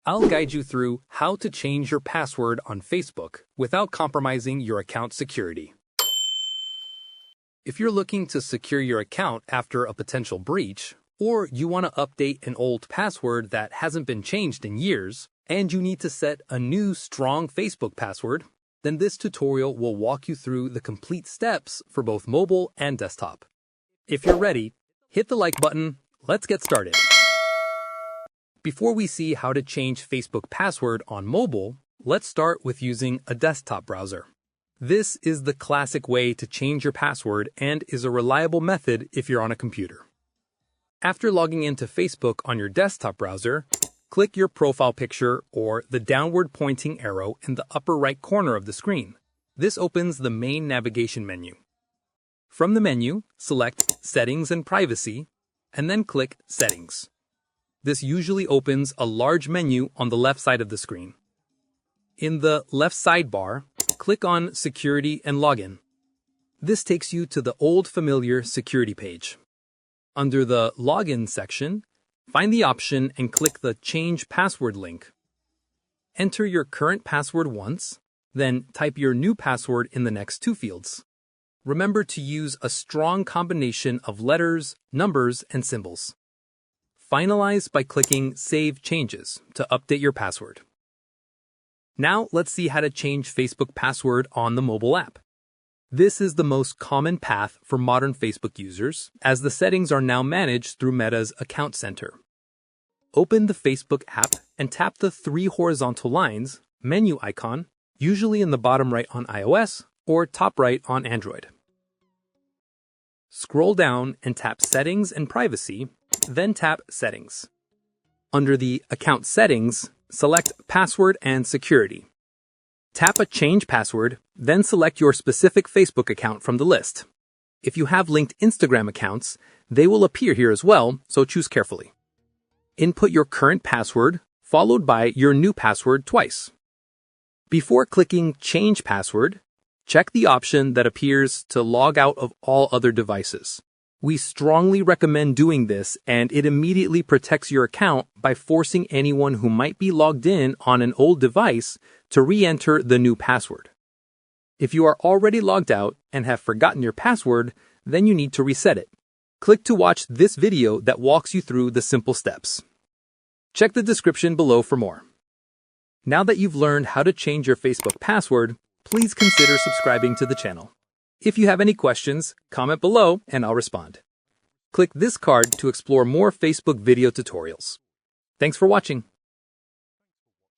I'll guide you through how to change your password on Facebook without compromising your account security. If you're looking to secure your account after a potential breach, or you want to update an old password that hasn't been changed in years, and you need to set a new strong Facebook password, then this tutorial will walk you through the complete steps for both mobile and desktop. If you're ready, hit the like button. Let's get started. Before we see how to change Facebook password on mobile, let's start with using a desktop browser. This is the classic way to change your password and is a reliable method if you're on a computer. After logging into Facebook on your desktop browser, click your profile picture or the downward pointing arrow in the upper right corner of the screen. This opens the main navigation menu. From the menu, select Settings and Privacy, and then click Settings. This usually opens a large menu on the left side of the screen. In the left sidebar, click on Security and Login. This takes you to the old familiar security page. Under the Login section, find the option and click the Change Password link. Enter your current password once, then type your new password in the next two fields. Remember to use a strong combination of letters, numbers, and symbols. Finalize by clicking Save Changes to update your password. Now let's see how to change Facebook password on the mobile app. This is the most common path for modern Facebook users, as the settings are now managed through Meta's Account Center. Open the Facebook app and tap the three horizontal lines, menu icon, usually in the bottom right on iOS or top right on Android. Scroll down and tap Settings and Privacy, then tap Settings. Under the Account Settings, select Password and Security. Tap a Change Password, then select your specific Facebook account from the list. If you have linked Instagram accounts, they will appear here as well, so choose carefully. Input your current password, followed by your new password twice. Before clicking Change Password, check the option that appears to log out of all other devices. We strongly recommend doing this, and it immediately protects your account by forcing anyone who might be logged in on an old device to re-enter the new password. If you are already logged out and have forgotten your password, then you need to reset it. Click to watch this video that walks you through the simple steps. Check the description below for more. Now that you've learned how to change your Facebook password, please consider subscribing to the channel. If you have any questions, comment below and I'll respond. Click this card to explore more Facebook video tutorials. Thanks for watching.